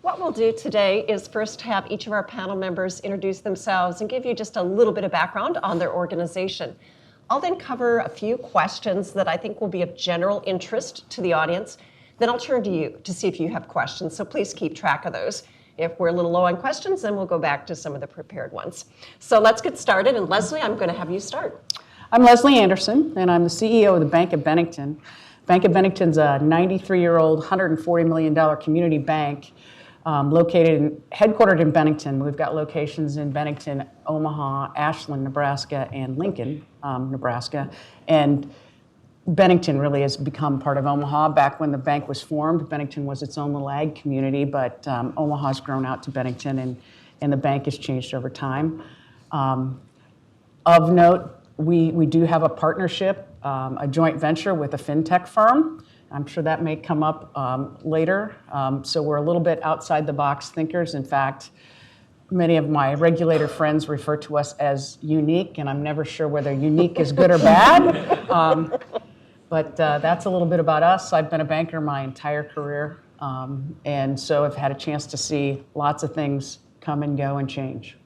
What we'll do today is first have each of our panel members introduce themselves and give you just a little bit of background on their organization. I'll then cover a few questions that I think will be of general interest to the audience. Then I'll turn to you to see if you have questions, so please keep track of those. If we're a little low on questions, then we'll go back to some of the prepared ones. So let's get started, and Leslie, I'm going to have you start. I'm Leslie Anderson, and I'm the CEO of the Bank of Bennington. Bank of Bennington's a 93-year-old, $140 million community bank headquartered in Bennington. We've got locations in Bennington, Omaha, Ashland, Nebraska, and Lincoln, Nebraska. And Bennington really has become part of Omaha. Back when the bank was formed, Bennington was its own little ag community, but Omaha's grown out to Bennington, and the bank has changed over time. Of note, we do have a partnership, a joint venture with a fintech firm. I'm sure that may come up later. So we're a little bit outside the box thinkers. In fact, many of my regulator friends refer to us as unique, and I'm never sure whether unique is good or bad. But that's a little bit about us. I've been a banker my entire career, and so I've had a chance to see lots of things come and go and change.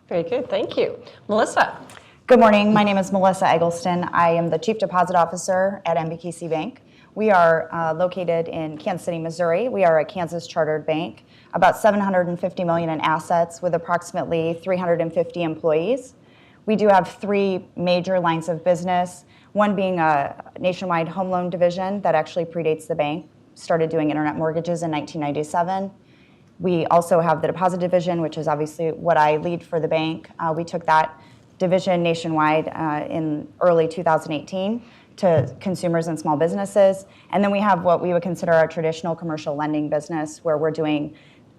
Very good, thank you. Melissa. Good morning, my name is Melissa Eggleston. I am the Chief Deposit Officer at NBKC Bank. We are located in Kansas City, Missouri. We are a Kansas chartered bank, about $750 million in assets with approximately 350 employees. We do have three major lines of business, one being a nationwide home loan division that actually predates the bank, started doing internet mortgages in 1997. We also have the deposit division, which is obviously what I lead for the bank. We took that division nationwide in early 2018 to consumers and small businesses. And then we have what we would consider our traditional commercial lending business, where we're doing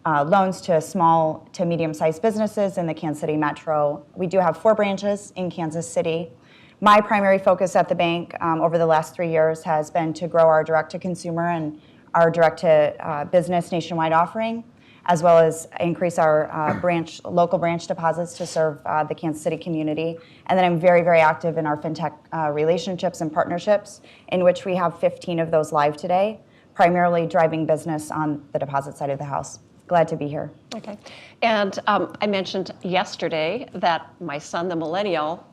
loans to small to medium-sized businesses in the Kansas City metro. We do have 4 branches in Kansas City. My primary focus at the bank over the last 3 years has been to grow our direct-to-consumer and our direct-to-business nationwide offering, as well as increase our local branch deposits to serve the Kansas City community. And then I'm very, very active in our fintech relationships and partnerships, in which we have 15 of those live today, primarily driving business on the deposit side of the house. Glad to be here. Okay, and I mentioned yesterday that my son, the millennial,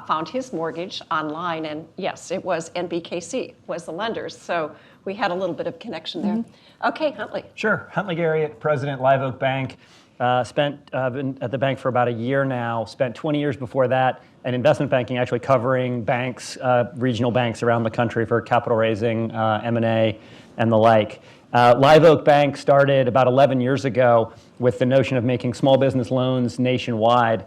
found his mortgage online, and yes, it was NBKC, was the lenders, so we had a little bit of connection there. Mm-hmm. Okay, Huntley. Sure, Huntley Garriott, President, Live Oak Bank. Been at the bank for about a year now, spent 20 years before that in investment banking, actually covering banks, regional banks around the country for capital raising, M&A, and the like. Live Oak Bank started about 11 years ago with the notion of making small business loans nationwide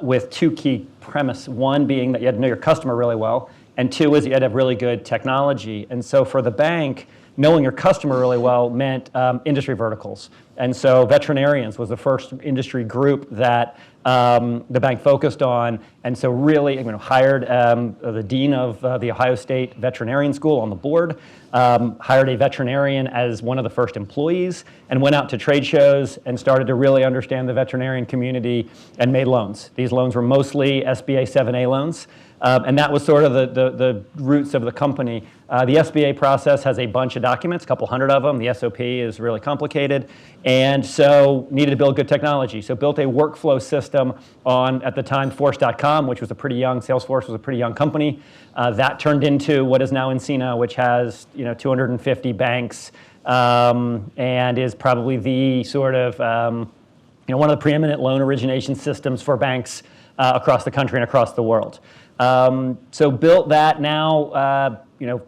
with 2 key premises. One being that you had to know your customer really well, and 2 is you had to have really good technology. And so for the bank, knowing your customer really well meant industry verticals. And so veterinarians was the first industry group that the bank focused on, and so really hired the dean of the Ohio State Veterinarian School on the board, hired a veterinarian as one of the first employees, and went out to trade shows and started to really understand the veterinarian community and made loans. These loans were mostly SBA 7A loans. And that was sort of the roots of the company. The SBA process has a bunch of documents, a couple hundred of them. The SOP is really complicated. And so needed to build good technology. So built a workflow system on, at the time, Force.com, which was a pretty young, Salesforce was a pretty young company. That turned into what is now nCino, which has 250 banks and is probably the sort of one of the preeminent loan origination systems for banks across the country and across the world. So built that now,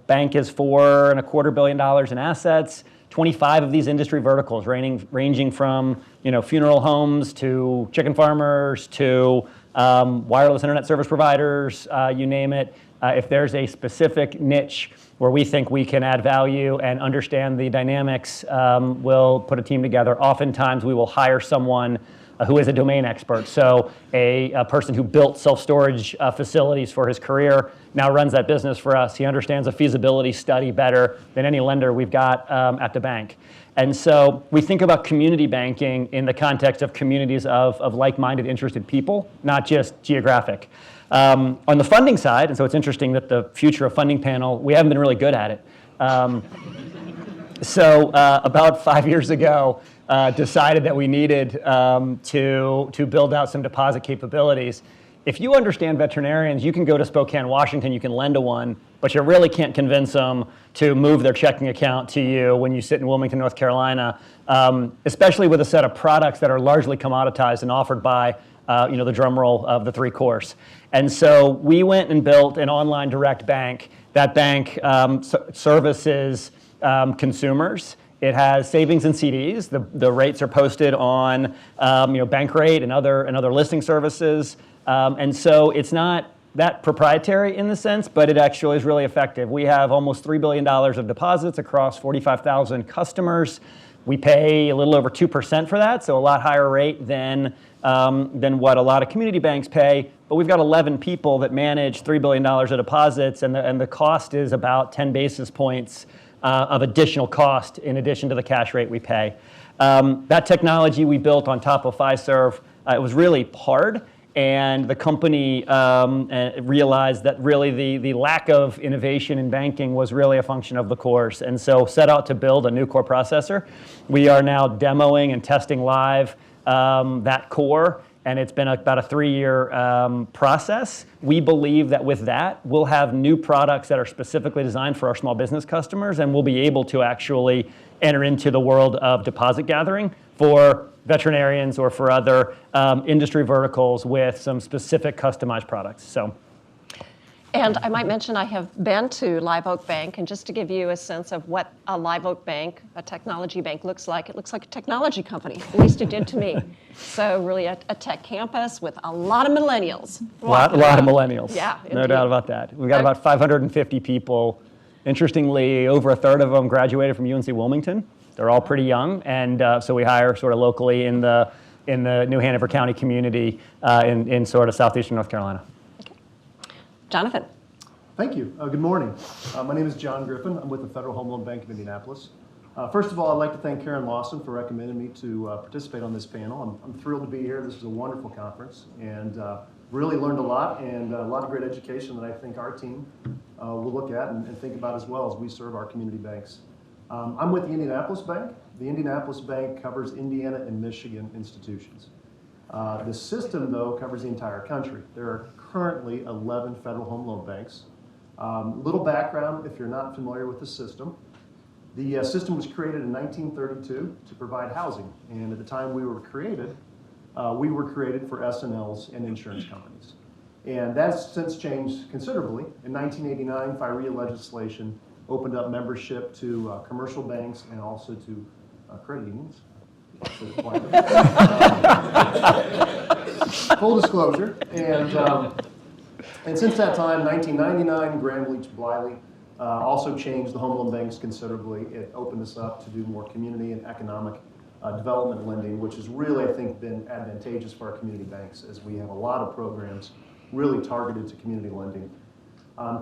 bank is $4.25 billion in assets, 25 of these industry verticals ranging from, funeral homes to chicken farmers to wireless internet service providers, you name it. If there's a specific niche where we think we can add value and understand the dynamics, we'll put a team together. Oftentimes we will hire someone who is a domain expert. So a person who built self-storage facilities for his career now runs that business for us. He understands a feasibility study better than any lender we've got at the bank. And so we think about community banking in the context of communities of like-minded, interested people, not just geographic. On the funding side, and so it's interesting that the future of funding panel, we haven't been really good at it. So about 5 years ago, decided that we needed to build out some deposit capabilities. If you understand veterinarians, you can go to Spokane, Washington, you can lend to one, but you really can't convince them to move their checking account to you when you sit in Wilmington, North Carolina, especially with a set of products that are largely commoditized and offered by the drum roll of the three course. And so we went and built an online direct bank. That bank services consumers. It has savings and CDs. The rates are posted on Bankrate and other listing services. And so it's not that proprietary in the sense, but it actually is really effective. We have almost $3 billion of deposits across 45,000 customers. We pay a little over 2% for that, so a lot higher rate than what a lot of community banks pay. But we've got 11 people that manage $3 billion of deposits, and the cost is about 10 basis points of additional cost in addition to the cash rate we pay. That technology we built on top of Fiserv, it was really hard. And the company realized that really the lack of innovation in banking was really a function of the cores, and so set out to build a new core processor. We are now demoing and testing live that core, and it's been about a 3-year process. We believe that with that, we'll have new products that are specifically designed for our small business customers, and we'll be able to actually enter into the world of deposit gathering for veterinarians or for other industry verticals with some specific customized products. And I might mention I have been to Live Oak Bank, and just to give you a sense of what a Live Oak Bank, a technology bank, looks like, it looks like a technology company. At least it did to me. So really a tech campus with a lot of millennials. A lot of millennials. Yeah, no indeed. doubt about that. We've got about 550 people. Interestingly, over a third of them graduated from UNC Wilmington. They're all pretty young, and so we hire sort of locally in the New Hanover County community in sort of southeastern North Carolina. Okay. Jonathan. Thank you. Good morning. My name is John Griffin. I'm with the Federal Home Loan Bank of Indianapolis. First of all, I'd like to thank Karen Lawson for recommending me to participate on this panel. I'm thrilled to be here. This is a wonderful conference, and really learned a lot, and a lot of great education that I think our team will look at and think about as well as we serve our community banks. I'm with the Indianapolis Bank. The Indianapolis Bank covers Indiana and Michigan institutions. The system, though, covers the entire country. There are currently 11 Federal Home Loan Banks. Little background, if you're not familiar with the system. The system was created in 1932 to provide housing, and at the time we were created for S&Ls and insurance companies. And that's since changed considerably. In 1989, FIREA legislation opened up membership to commercial banks and also to credit unions. Full disclosure. And since that time, 1999, Graham Leach Bliley also changed the home loan banks considerably. It opened us up to do more community and economic development lending, which has really, I think, been advantageous for our community banks, as we have a lot of programs really targeted to community lending.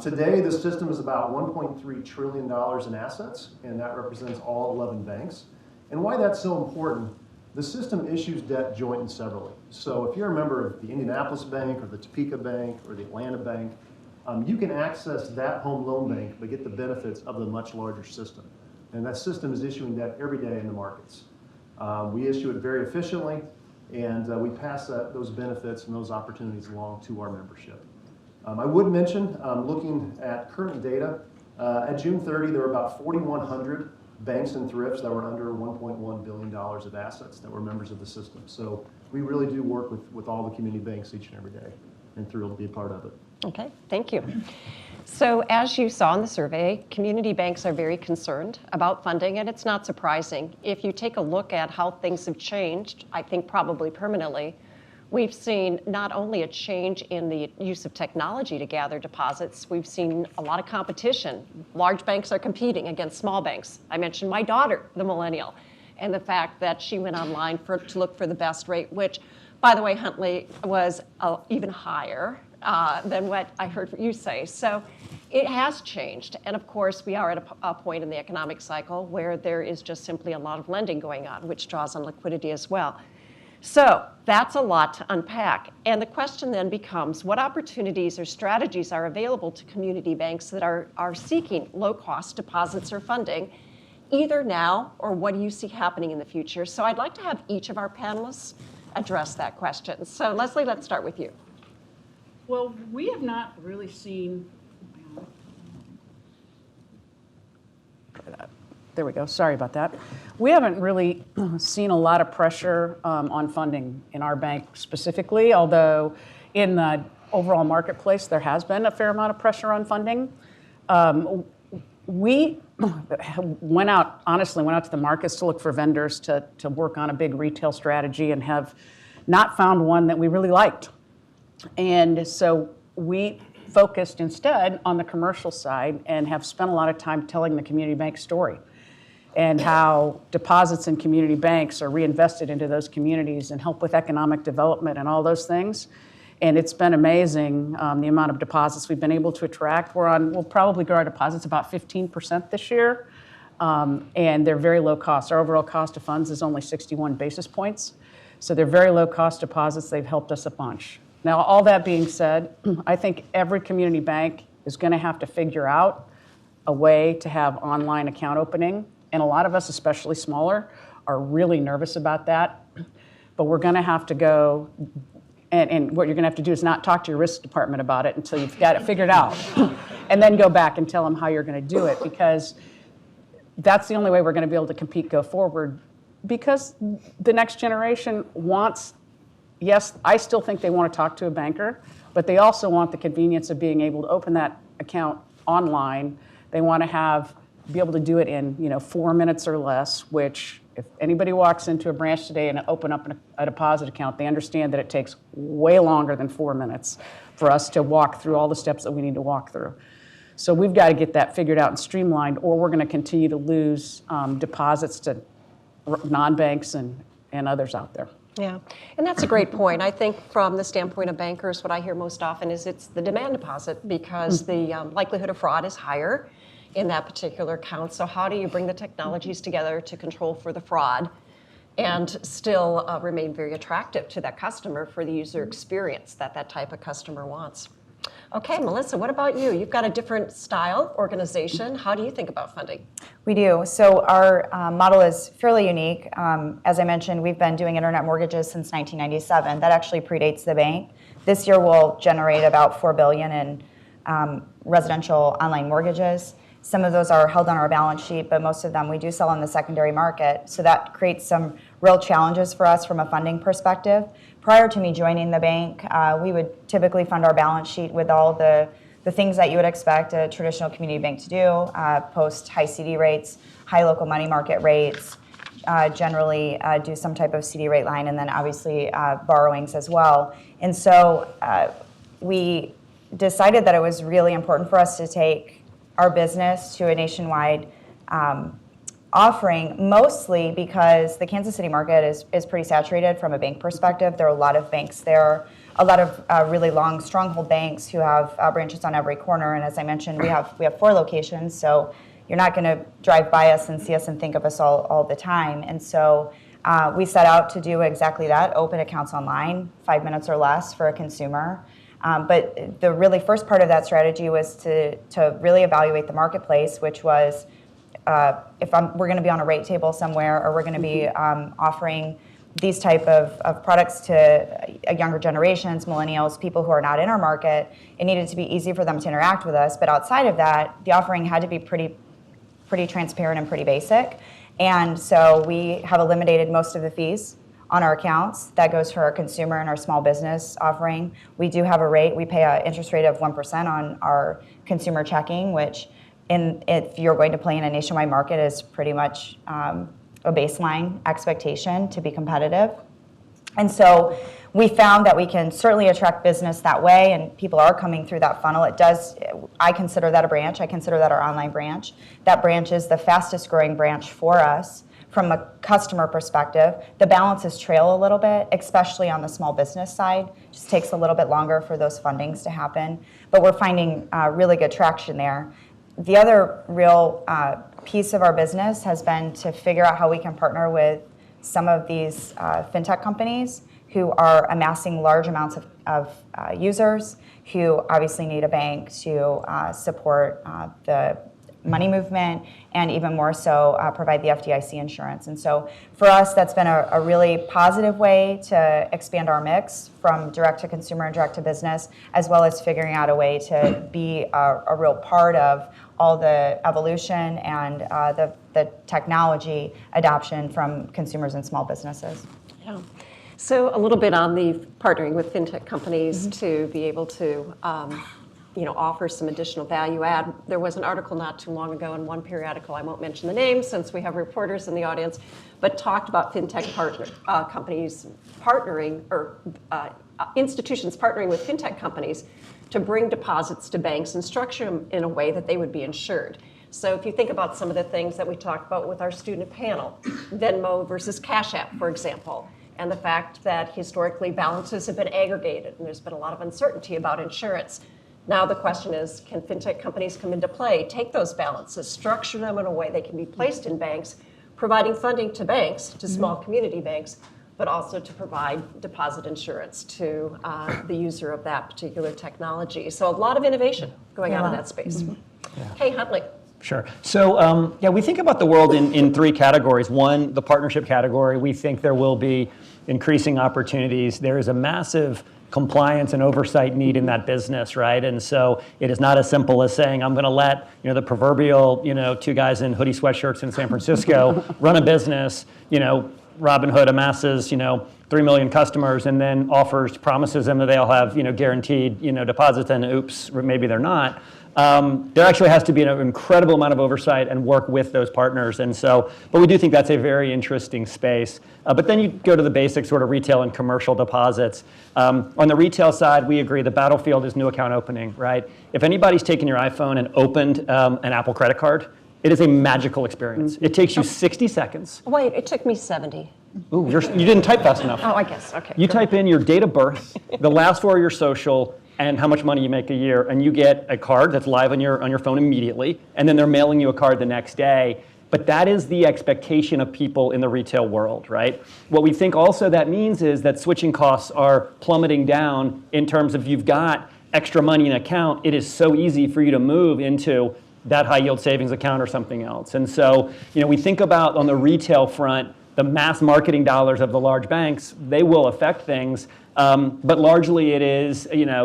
Today, the system is about $1.3 trillion in assets, and that represents all 11 banks. And why that's so important, the system issues debt joint and severally. So if you're a member of the Indianapolis Bank or the Topeka Bank or the Atlanta Bank, you can access that home loan bank but get the benefits of the much larger system. And that system is issuing debt every day in the markets. We issue it very efficiently, and we pass those benefits and those opportunities along to our membership. I would mention, looking at current data, at June 30, there were about 4,100 banks and thrifts that were under $1.1 billion of assets that were members of the system. So we really do work with all the community banks each and every day, and thrilled to be a part of it. Okay, thank you. So as you saw in the survey, community banks are very concerned about funding, and it's not surprising. If you take a look at how things have changed, I think probably permanently, we've seen not only a change in the use of technology to gather deposits, we've seen a lot of competition. Large banks are competing against small banks. I mentioned my daughter, the millennial, and the fact that she went online to look for the best rate, which, by the way, Huntley, was even higher than what I heard you say. So it has changed. And of course, we are at a point in the economic cycle where there is just simply a lot of lending going on, which draws on liquidity as well. So that's a lot to unpack. And the question then becomes, what opportunities or strategies are available to community banks that are seeking low-cost deposits or funding? either now or what do you see happening in the future? So I'd like to have each of our panelists address that question. So Leslie, let's start with you. Well, we have not really seen, there we go, sorry about that. We haven't really seen a lot of pressure on funding in our bank specifically, although in the overall marketplace there has been a fair amount of pressure on funding. We went out to the markets to look for vendors to work on a big retail strategy and have not found one that we really liked. And so we focused instead on the commercial side and have spent a lot of time telling the community bank story and how deposits in community banks are reinvested into those communities and help with economic development and all those things. And it's been amazing, the amount of deposits we've been able to attract. We'll probably grow our deposits about 15% this year, and they're very low cost. Our overall cost of funds is only 61 basis points. So they're very low cost deposits. They've helped us a bunch. Now, all that being said, I think every community bank is going to have to figure out a way to have online account opening. And a lot of us, especially smaller, are really nervous about that. But we're going to have to go, and what you're going to have to do is not talk to your risk department about it until you've got it figured out. And then go back and tell them how you're going to do it, because that's the only way we're going to be able to compete go forward. Because the next generation wants, yes, I still think they want to talk to a banker, but they also want the convenience of being able to open that account online. They want to be able to do it in 4 minutes or less, which if anybody walks into a branch today and open up a deposit account, they understand that it takes way longer than 4 minutes for us to walk through all the steps that we need to walk through. So we've got to get that figured out and streamlined, or we're going to continue to lose deposits to non-banks and others out there. Yeah, and that's a great point. I think from the standpoint of bankers, what I hear most often is it's the demand deposit, because the likelihood of fraud is higher in that particular account. So how do you bring the technologies together to control for the fraud and still remain very attractive to that customer for the user experience that type of customer wants? Okay, Melissa, what about you? You've got a different style organization. How do you think about funding? We do. So our model is fairly unique. As I mentioned, we've been doing internet mortgages since 1997. That actually predates the bank. This year we'll generate about $4 billion in residential online mortgages. Some of those are held on our balance sheet, but most of them we do sell on the secondary market. So that creates some real challenges for us from a funding perspective. Prior to me joining the bank, we would typically fund our balance sheet with all the things that you would expect a traditional community bank to do, post high CD rates, high local money market rates, generally do some type of CD rate line, and then obviously borrowings as well. And so we decided that it was really important for us to take our business to a nationwide offering, mostly because the Kansas City market is pretty saturated from a bank perspective. There are a lot of banks there, a lot of really long stronghold banks who have branches on every corner. And as I mentioned, we have 4 locations, so you're not going to drive by us and see us and think of us all the time. And so we set out to do exactly that, open accounts online, 5 minutes or less for a consumer. But the really first part of that strategy was to really evaluate the marketplace, which was if we're going to be on a rate table somewhere, or we're going to be offering these type of products to younger generations, millennials, people who are not in our market, it needed to be easy for them to interact with us. But outside of that, the offering had to be pretty transparent and pretty basic. And so we have eliminated most of the fees on our accounts. That goes for our consumer and our small business offering. We do have a rate. We pay an interest rate of 1% on our consumer checking, which if you're going to play in a nationwide market is pretty much a baseline expectation to be competitive. And so we found that we can certainly attract business that way, and people are coming through that funnel. I consider that a branch. I consider that our online branch. That branch is the fastest growing branch for us. From a customer perspective, the balances trail a little bit, especially on the small business side. It just takes a little bit longer for those fundings to happen, but we're finding really good traction there. The other real piece of our business has been to figure out how we can partner with some of these fintech companies who are amassing large amounts of users who obviously need a bank to support the money movement, and even more so provide the FDIC insurance. And so for us, that's been a really positive way to expand our mix from direct to consumer and direct to business, as well as figuring out a way to be a real part of all the evolution and the technology adoption from consumers and small businesses. Yeah. So a little bit on the partnering with fintech companies to be able to offer some additional value add. There was an article not too long ago in one periodical, I won't mention the name since we have reporters in the audience, but talked about fintech companies partnering, or institutions partnering with fintech companies to bring deposits to banks and structure them in a way that they would be insured. So if you think about some of the things that we talked about with our student panel, Venmo versus Cash App, for example, and the fact that historically balances have been aggregated and there's been a lot of uncertainty about insurance. Now the question is, can fintech companies come into play, take those balances, structure them in a way they can be placed in banks, providing funding to banks, to small community banks, but also to provide deposit insurance to the user of that particular technology. So a lot of innovation going on in that space. Hey, Huntley. Sure. So we think about the world in three categories. One, the partnership category. We think there will be increasing opportunities. There is a massive compliance and oversight need in that business, right? And so it is not as simple as saying, I'm going to let the proverbial two guys in hoodie sweatshirts in San Francisco run a business. Robinhood amasses 3 million customers and then promises them that they'll have guaranteed deposits, and oops, maybe they're not. There actually has to be an incredible amount of oversight and work with those partners. And so, but we do think that's a very interesting space. But then you go to the basic sort of retail and commercial deposits. On the retail side, we agree the battlefield is new account opening, right? If anybody's taken your iPhone and opened an Apple credit card, it is a magical experience. It takes you 60 seconds. Wait, it took me 70. Ooh, you didn't type fast enough. Oh, I guess, okay. You type in your date of birth, the last four of your social, and how much money you make a year, and you get a card that's live on your phone immediately, and then they're mailing you a card the next day. But that is the expectation of people in the retail world, right? What we think also that means is that switching costs are plummeting down in terms of you've got extra money in an account. It is so easy for you to move into that high yield savings account or something else. And so, we think about on the retail front, the mass marketing dollars of the large banks, they will affect things. But largely it is,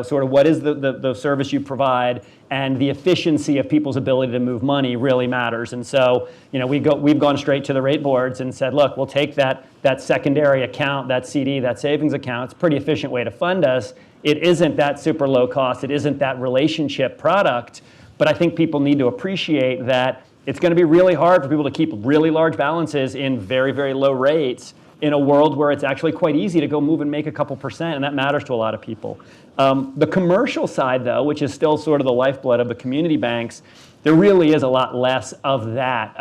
sort of what is the service you provide, and the efficiency of people's ability to move money really matters. And so, we've gone straight to the rate boards and said, look, we'll take that secondary account, that CD, that savings account. It's a pretty efficient way to fund us. It isn't that super low cost. It isn't that relationship product. But I think people need to appreciate that it's going to be really hard for people to keep really large balances in very, very low rates in a world where it's actually quite easy to go move and make a couple percent, and that matters to a lot of people. The commercial side, though, which is still sort of the lifeblood of the community banks, there really is a lot less of that.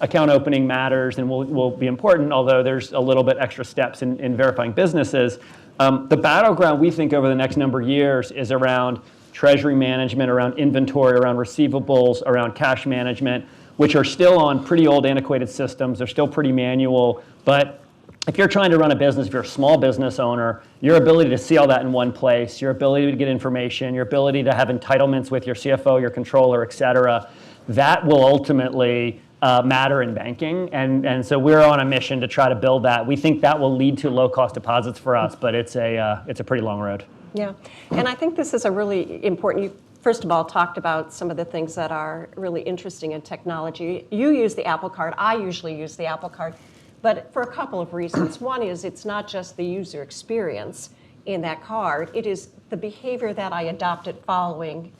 Account opening matters and will be important, although there's a little bit extra steps in verifying businesses. The battleground we think over the next number of years is around treasury management, around inventory, around receivables, around cash management, which are still on pretty old antiquated systems. They're still pretty manual, but if you're trying to run a business, if you're a small business owner, your ability to see all that in one place, your ability to get information, your ability to have entitlements with your CFO, your controller, et cetera, that will ultimately matter in banking. And so we're on a mission to try to build that. We think that will lead to low-cost deposits for us, but it's a pretty long road. Yeah, and I think this is a really important, you first of all talked about some of the things that are really interesting in technology. You use the Apple Card, I usually use the Apple Card, but for a couple of reasons. One is it's not just the user experience in that card, it is the behavior that I adopted following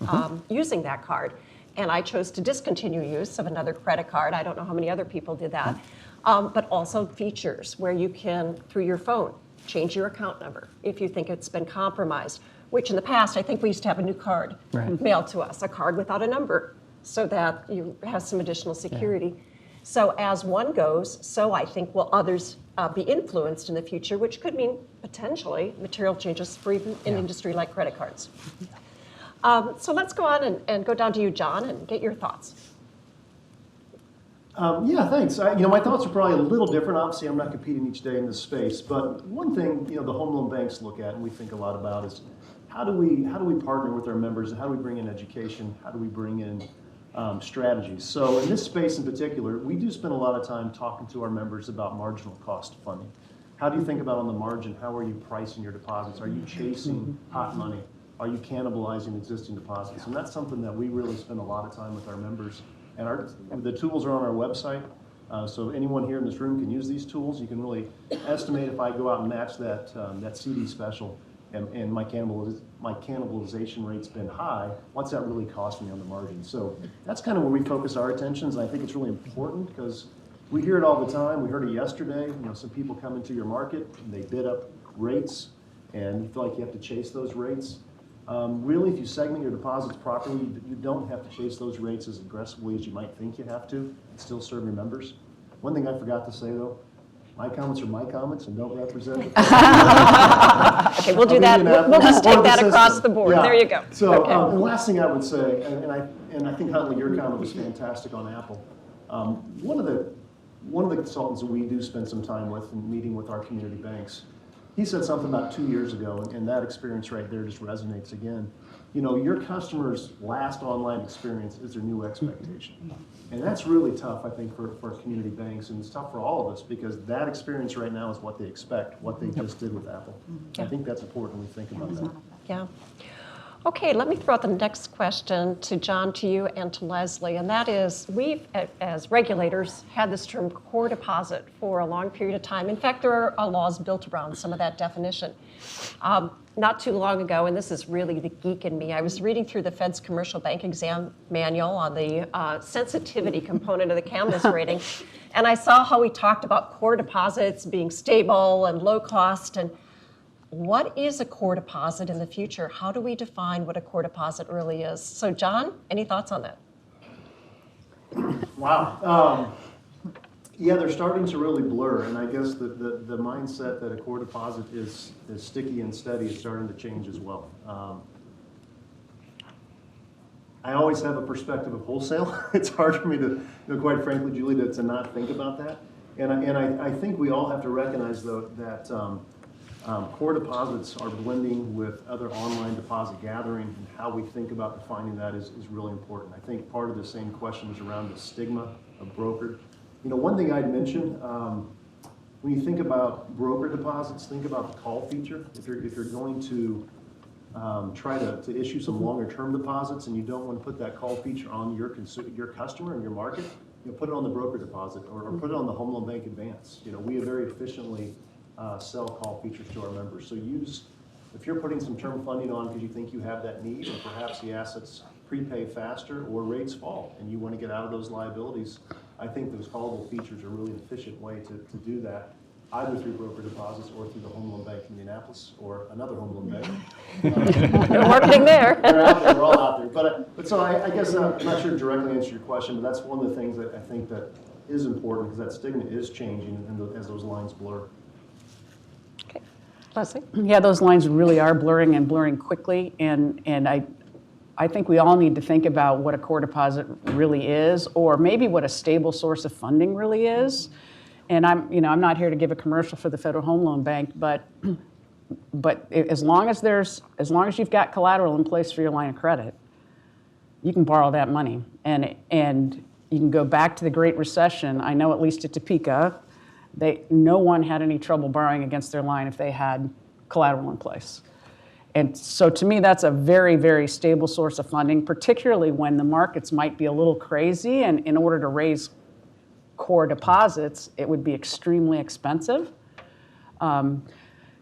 using that card. And I chose to discontinue use of another credit card. I don't know how many other people did that. But also features where you can, through your phone, change your account number if you think it's been compromised, which in the past, I think we used to have a new card mailed to us, a card without a number, so that you have some additional security. Yeah. So as one goes, so I think will others be influenced in the future, which could mean potentially material changes for even an industry like credit cards. So let's go on and go down to you, John, and get your thoughts. Yeah, thanks. My thoughts are probably a little different. Obviously, I'm not competing each day in this space, but one thing the home loan banks look at and we think a lot about is how do we partner with our members? How do we bring in education? How do we bring in strategies. So in this space in particular, we do spend a lot of time talking to our members about marginal cost of funding. How do you think about on the margin? How are you pricing your deposits? Are you chasing hot money? Are you cannibalizing existing deposits? And that's something that we really spend a lot of time with our members. And the tools are on our website. So anyone here in this room can use these tools. You can really estimate if I go out and match that CD special and my cannibalization rate's been high, what's that really cost me on the margin? So that's kind of where we focus our attentions. And I think it's really important because we hear it all the time. We heard it yesterday. Some people come into your market and they bid up rates and you feel like you have to chase those rates. Really, if you segment your deposits properly, you don't have to chase those rates as aggressively as you might think you have to and still serve your members. One thing I forgot to say though, my comments are my comments and don't represent. Okay, we'll do that. We'll just take that across the board. Yeah. There you go. So, Okay. the last thing I would say, and I think Huntley, your comment was fantastic on Apple. One of the consultants that we do spend some time with and meeting with our community banks, he said something about 2 years ago, and that experience right there just resonates again. Your customer's last online experience is their new expectation. And that's really tough, I think, for community banks, and it's tough for all of us because that experience right now is what they expect, what they just did with Apple. I think that's important when we think about that. Yeah. Okay, let me throw out the next question to John, to you, and to Leslie, and that is, we've, as regulators, had this term core deposit for a long period of time. In fact, there are laws built around some of that definition. Not too long ago, and this is really the geek in me, I was reading through the Fed's commercial bank exam manual on the sensitivity component of the Canvas rating, and I saw how we talked about core deposits being stable and low cost, and what is a core deposit in the future? How do we define what a core deposit really is? So John, any thoughts on that? Wow. Yeah, they're starting to really blur, and I guess the mindset that a core deposit is sticky and steady is starting to change as well. I always have a perspective of wholesale. It's hard for me to, quite frankly, Julie, to not think about that. And I think we all have to recognize, though, that core deposits are blending with other online deposit gathering, and how we think about defining that is really important. I think part of the same question is around the stigma of brokered. One thing I'd mention, when you think about broker deposits, think about the call feature. If you're going to try to issue some longer term deposits and you don't want to put that call feature on your customer and your market, put it on the broker deposit or put it on the Home Loan Bank Advance. We very efficiently sell call features to our members. So if you're putting some term funding on because you think you have that need, or perhaps the assets prepay faster or rates fall and you want to get out of those liabilities, I think those callable features are really an efficient way to do that, either through broker deposits or through the Home Loan Bank in Indianapolis or another Home Loan Bank. No marketing there. They're out there, we're all out there. But so I guess I'm not sure to directly answer your question, but that's one of the things that I think that is important because that stigma is changing as those lines blur. Okay, Leslie? Yeah, those lines really are blurring and blurring quickly, and I think we all need to think about what a core deposit really is, or maybe what a stable source of funding really is. And I'm not here to give a commercial for the Federal Home Loan Bank, but as long as you've got collateral in place for your line of credit, you can borrow that money, and you can go back to the Great Recession. I know at least at Topeka, no one had any trouble borrowing against their line if they had collateral in place. And so to me, that's a very, very stable source of funding, particularly when the markets might be a little crazy, and in order to raise core deposits, it would be extremely expensive.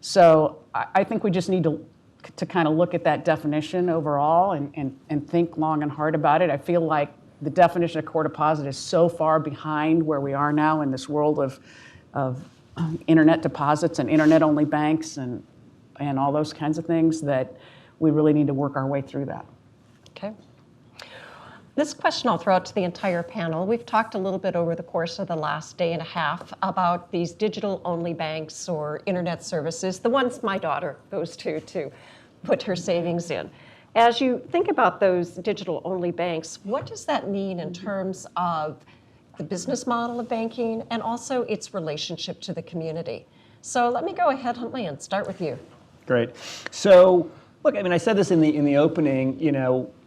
So I think we just need to kind of look at that definition overall and think long and hard about it. I feel like the definition of core deposit is so far behind where we are now in this world of internet deposits and internet-only banks and all those kinds of things that we really need to work our way through that. Okay. This question I'll throw out to the entire panel. We've talked a little bit over the course of the last day and a half about these digital-only banks or internet services, the ones my daughter goes to put her savings in. As you think about those digital-only banks, what does that mean in terms of the business model of banking and also its relationship to the community? So let me go ahead, Huntley, and start with you. Great. So Look, I mean, I said this in the opening.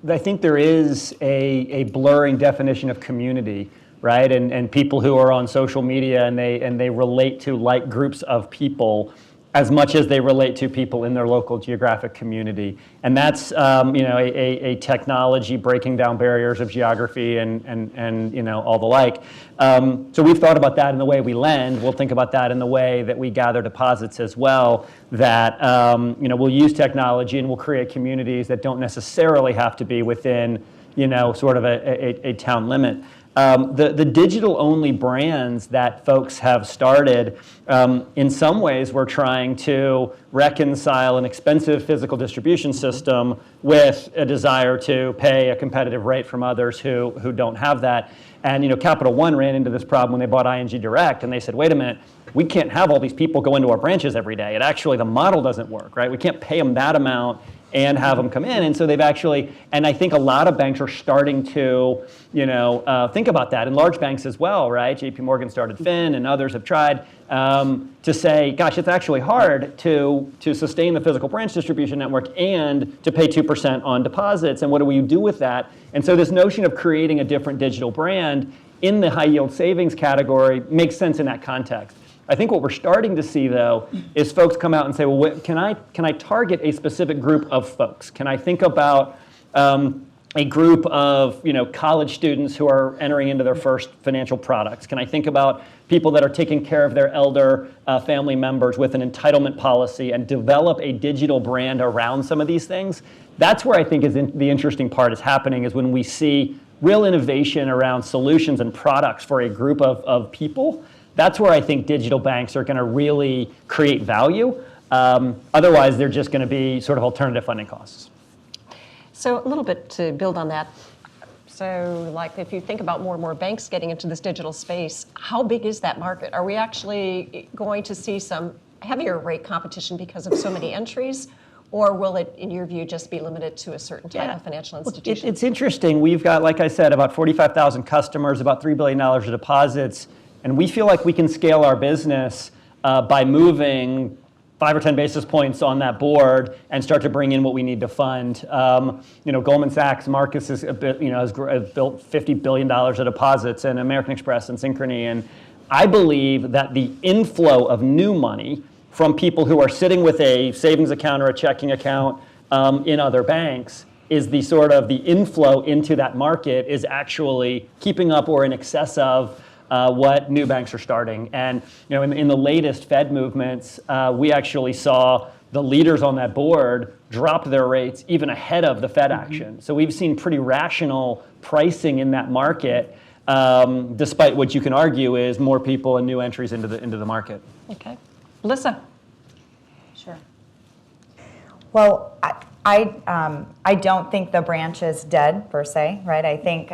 I think there is a blurring definition of community, right? And people who are on social media and they relate to like groups of people as much as they relate to people in their local geographic community. And that's a technology breaking down barriers of geography and all the like. So we've thought about that in the way we lend. We'll think about that in the way that we gather deposits as well, that we'll use technology and we'll create communities that don't necessarily have to be within sort of a town limit. The digital-only brands that folks have started, in some ways, we're trying to reconcile an expensive physical distribution system with a desire to pay a competitive rate from others who don't have that. And Capital One ran into this problem when they bought ING Direct, and they said, wait a minute, we can't have all these people go into our branches every day. The model doesn't work, right? We can't pay them that amount and have them come in. And so they've actually, and I think a lot of banks are starting to, think about that, and large banks as well, right? JP Morgan started Fin, and others have tried to say, gosh, it's actually hard to sustain the physical branch distribution network and to pay 2% on deposits, and what do we do with that? And so this notion of creating a different digital brand in the high yield savings category makes sense in that context. I think what we're starting to see, though, is folks come out and say, well, can I target a specific group of folks? Can I think about a group of college students who are entering into their first financial products? Can I think about people that are taking care of their elder family members with an entitlement policy and develop a digital brand around some of these things? That's where I think the interesting part is happening, is when we see real innovation around solutions and products for a group of people. That's where I think digital banks are going to really create value. Otherwise, they're just going to be sort of alternative funding costs. So a little bit to build on that. So like if you think about more and more banks getting into this digital space, how big is that market? Are we actually going to see some heavier rate competition because of so many entries? Or will it, in your view, just be limited to a certain type of financial institution? It's interesting. We've got, like I said, about 45,000 customers, about $3 billion of deposits. And we feel like we can scale our business by moving 5 or 10 basis points on that board and start to bring in what we need to fund. Goldman Sachs, Marcus has built $50 billion of deposits, and American Express and Synchrony. And I believe that the inflow of new money from people who are sitting with a savings account or a checking account in other banks is the sort of the inflow into that market is actually keeping up or in excess of what new banks are starting. And in the latest Fed movements, we actually saw the leaders on that board drop their rates even ahead of the Fed action. So we've seen pretty rational pricing in that market, despite what you can argue is more people and new entries into the market. Okay. Melissa? Sure. Well, I don't think the branch is dead per se, right? I think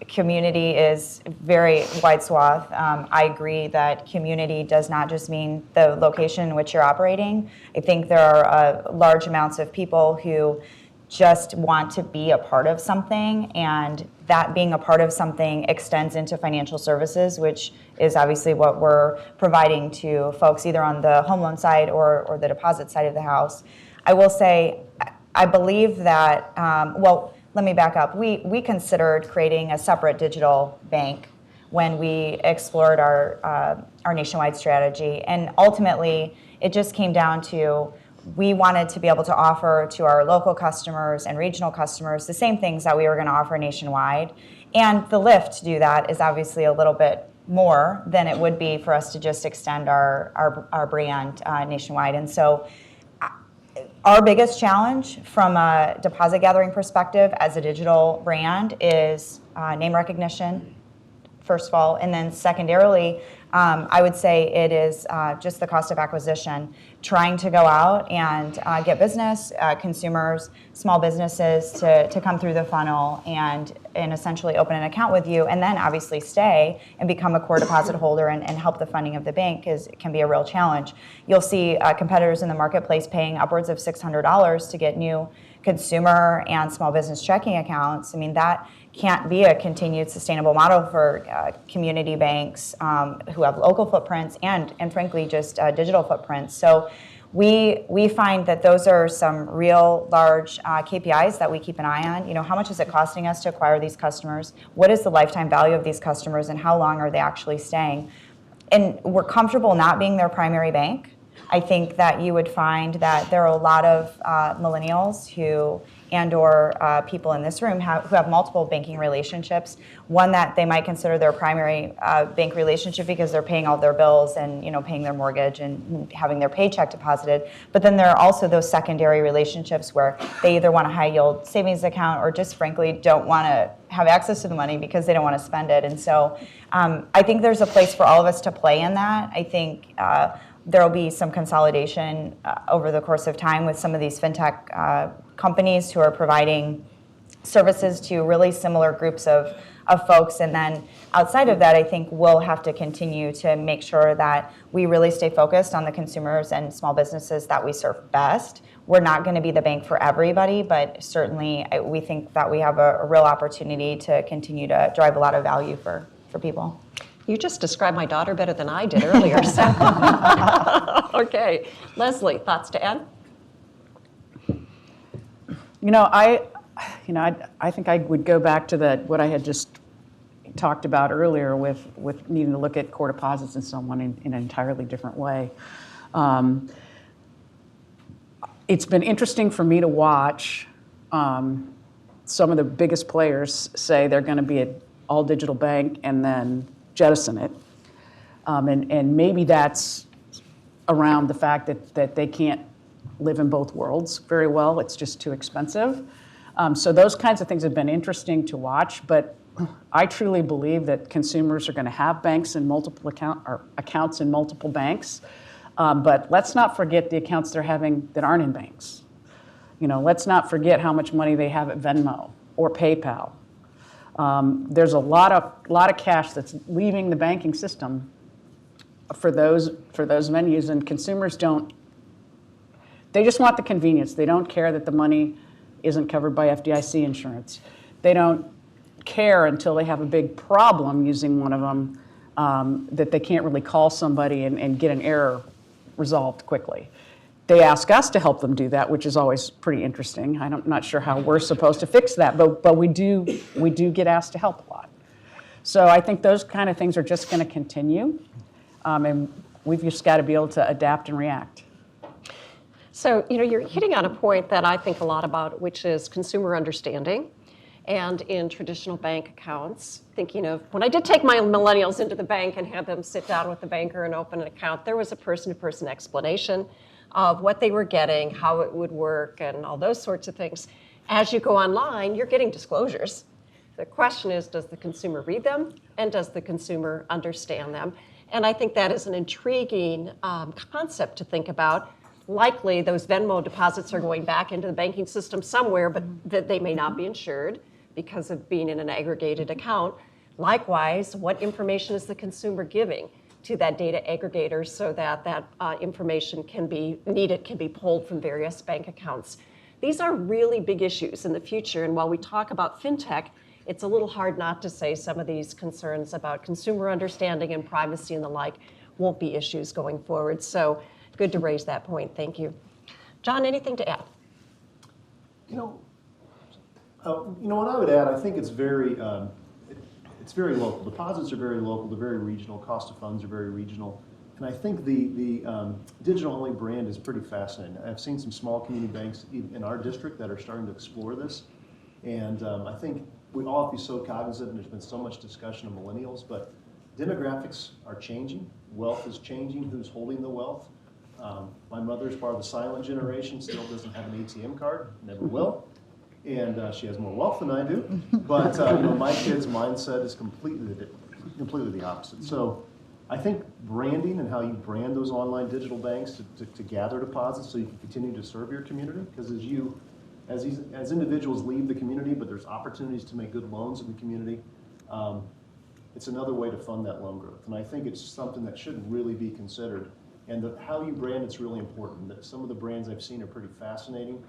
community is very wide swath. I agree that community does not just mean the location in which you're operating. I think there are large amounts of people who just want to be a part of something, and that being a part of something extends into financial services, which is obviously what we're providing to folks either on the home loan side or the deposit side of the house. I will say, I believe that, let me back up. We considered creating a separate digital bank when we explored our nationwide strategy. And ultimately, it just came down to we wanted to be able to offer to our local customers and regional customers the same things that we were going to offer nationwide. And the lift to do that is obviously a little bit more than it would be for us to just extend our brand nationwide. And so our biggest challenge from a deposit gathering perspective as a digital brand is name recognition, first of all, and then secondarily, I would say it is just the cost of acquisition. Trying to go out and get business, consumers, small businesses to come through the funnel and essentially open an account with you, and then obviously stay and become a core deposit holder and help the funding of the bank can be a real challenge. You'll see competitors in the marketplace paying upwards of $600 to get new consumer and small business checking accounts. I mean, that can't be a continued sustainable model for community banks who have local footprints and frankly just digital footprints. So we find that those are some real large KPIs that we keep an eye on. How much is it costing us to acquire these customers? What is the lifetime value of these customers, and how long are they actually staying? And we're comfortable not being their primary bank. I think that you would find that there are a lot of millennials who or people in this room who have multiple banking relationships. One that they might consider their primary bank relationship because they're paying all their bills and paying their mortgage and having their paycheck deposited. But then there are also those secondary relationships where they either want a high yield savings account or just frankly don't want to have access to the money because they don't want to spend it. And so I think there's a place for all of us to play in that. I think there will be some consolidation over the course of time with some of these fintech companies who are providing services to really similar groups of folks. And then outside of that, I think we'll have to continue to make sure that we really stay focused on the consumers and small businesses that we serve best. We're not going to be the bank for everybody, but certainly we think that we have a real opportunity to continue to drive a lot of value for people. You just described my daughter better than I did earlier. So. Okay. Leslie, thoughts to add? I think I would go back to what I had just talked about earlier with needing to look at core deposits and so on in an entirely different way. It's been interesting for me to watch some of the biggest players say they're going to be an all-digital bank and then jettison it. And maybe that's around the fact that they can't live in both worlds very well. It's just too expensive. So those kinds of things have been interesting to watch, but I truly believe that consumers are going to have banks in multiple accounts in multiple banks. But let's not forget the accounts they're having that aren't in banks. Let's not forget how much money they have at Venmo or PayPal. There's a lot of cash that's leaving the banking system for those venues, and consumers don't. They just want the convenience. They don't care that the money isn't covered by FDIC insurance. They don't care until they have a big problem using one of them that they can't really call somebody and get an error resolved quickly. They ask us to help them do that, which is always pretty interesting. I'm not sure how we're supposed to fix that, but we do get asked to help a lot. So I think those kind of things are just going to continue, and we've just got to be able to adapt and react. So, you're hitting on a point that I think a lot about, which is consumer understanding. And in traditional bank accounts, thinking of when I did take my millennials into the bank and had them sit down with the banker and open an account, there was a person-to-person explanation of what they were getting, how it would work, and all those sorts of things. As you go online, you're getting disclosures. The question is, does the consumer read them, and does the consumer understand them? And I think that is an intriguing concept to think about. Likely, those Venmo deposits are going back into the banking system somewhere, but that they may not be insured because of being in an aggregated account. Likewise, what information is the consumer giving to that data aggregator so that information can be pulled from various bank accounts? These are really big issues in the future, and while we talk about fintech, it's a little hard not to say some of these concerns about consumer understanding and privacy and the like won't be issues going forward. So good to raise that point. Thank you. John, anything to add? What I would add, I think it's very local. Deposits are very local. They're very regional. Cost of funds are very regional. And I think the digital-only brand is pretty fascinating. I've seen some small community banks in our district that are starting to explore this. And I think we all have to be so cognizant, and there's been so much discussion of millennials, but demographics are changing. Wealth is changing. Who's holding the wealth? My mother's part of the silent generation, still doesn't have an ATM card, never will. And she has more wealth than I do. But my kid's mindset is completely the opposite. So I think branding and how you brand those online digital banks to gather deposits so you can continue to serve your community, because as individuals leave the community, but there's opportunities to make good loans in the community, it's another way to fund that loan growth. And I think it's something that should really be considered. And how you brand, it's really important. Some of the brands I've seen are pretty fascinating.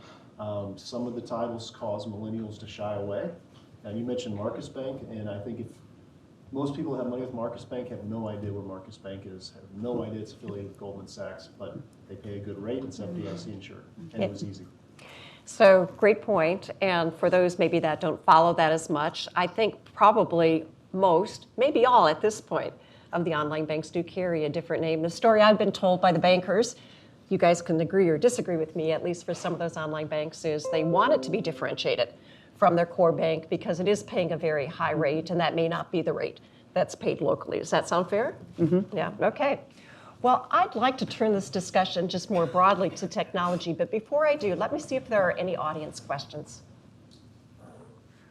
Some of the titles cause millennials to shy away. Now, you mentioned Marcus Bank, and I think Most people that have money with Marcus Bank have no idea where Marcus Bank is, have no idea it's affiliated with Goldman Sachs, but they pay a good rate and it's FDIC insured, and it was easy. So great point. And for those maybe that don't follow that as much, I think probably most, maybe all at this point, of the online banks do carry a different name. The story I've been told by the bankers, you guys can agree or disagree with me, at least for some of those online banks, is they want it to be differentiated from their core bank because it is paying a very high rate, and that may not be the rate that's paid locally. Does that sound fair? Mm-hmm. Yeah, okay. Well, I'd like to turn this discussion just more broadly to technology, but before I do, let me see if there are any audience questions.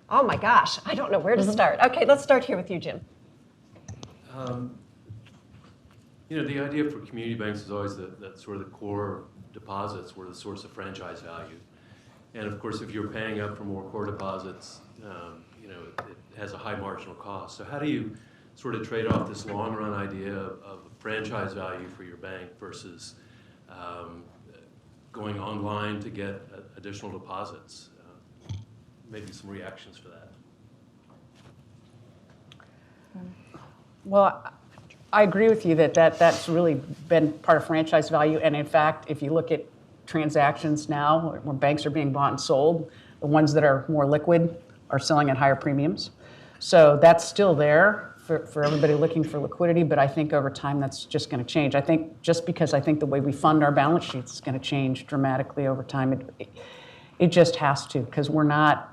Oh my gosh, I don't know where to start. Okay, let's start here with you, Jim. The idea for community banks is always that sort of the core deposits were the source of franchise value. And of course, if you're paying up for more core deposits, it has a high marginal cost. So how do you sort of trade off this long run idea of franchise value for your bank versus going online to get additional deposits? Maybe some reactions for that. Well, I agree with you that's really been part of franchise value. And in fact, if you look at transactions now where banks are being bought and sold, the ones that are more liquid are selling at higher premiums. So that's still there for everybody looking for liquidity, but I think over time that's just going to change. I think just because I think the way we fund our balance sheets is going to change dramatically over time. It just has to, because we're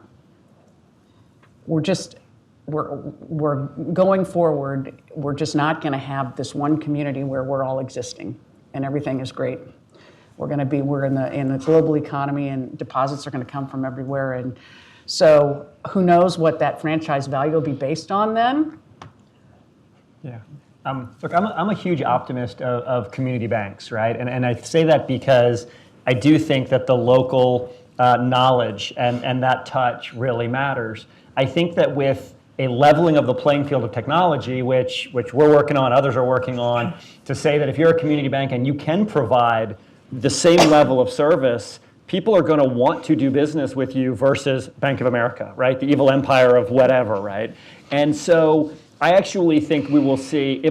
going forward, we're just not going to have this one community where we're all existing and everything is great. We're in the global economy, and deposits are going to come from everywhere. And so who knows what that franchise value will be based on then? Yeah. Look, I'm a huge optimist of community banks, right? And I say that because I do think that the local knowledge and that touch really matters. I think that with a leveling of the playing field of technology, which we're working on, others are working on, to say that if you're a community bank and you can provide the same level of service, people are going to want to do business with you versus Bank of America, right? The evil empire of whatever, right? And so I actually think we will see,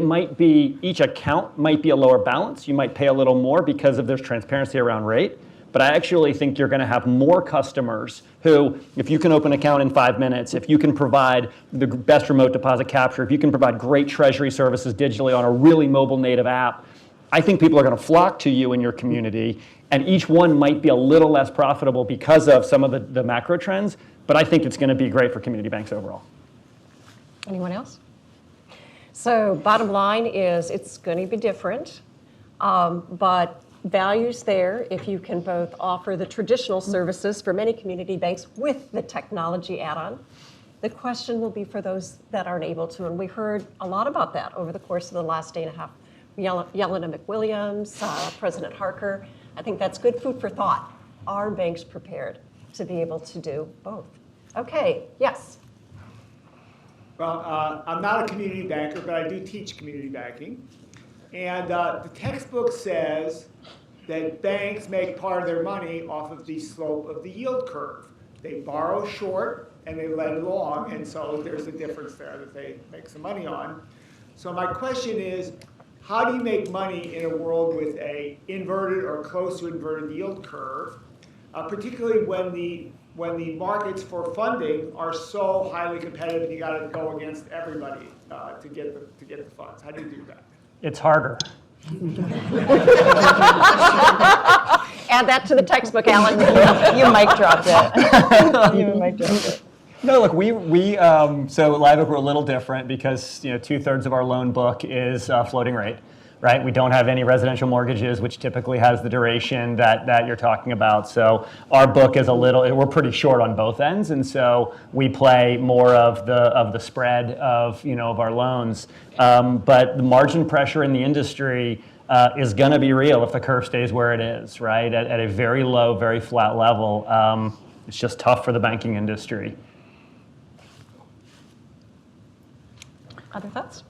each account might be a lower balance. You might pay a little more because there's transparency around rate. But I actually think you're going to have more customers who, if you can open an account in 5 minutes, if you can provide the best remote deposit capture, if you can provide great treasury services digitally on a really mobile native app, I think people are going to flock to you in your community, and each one might be a little less profitable because of some of the macro trends, but I think it's going to be great for community banks overall. Anyone else? So bottom line is it's going to be different, but value's there if you can both offer the traditional services for many community banks with the technology add-on. The question will be for those that aren't able to, and we heard a lot about that over the course of the last day and a half. Yelena McWilliams, President Harker, I think that's good food for thought. Are banks prepared to be able to do both? Okay, yes. Well, I'm not a community banker, but I do teach community banking. And the textbook says that banks make part of their money off of the slope of the yield curve. They borrow short and they lend long, and so there's a difference there that they make some money on. So my question is, how do you make money in a world with a inverted or close to inverted yield curve, particularly when the markets for funding are so highly competitive, you got to go against everybody to get the funds? How do you do that? It's harder. Add that to the textbook, Alan. You mic dropped it. You mic dropped it. No, look, so Live Oak, we're a little different because 2/3 of our loan book is floating rate, right? We don't have any residential mortgages, which typically has the duration that you're talking about. So our book is we're pretty short on both ends, and so we play more of the spread of our loans. But the margin pressure in the industry is going to be real if the curve stays where it is, right? At a very low, very flat level. It's just tough for the banking industry. Other thoughts?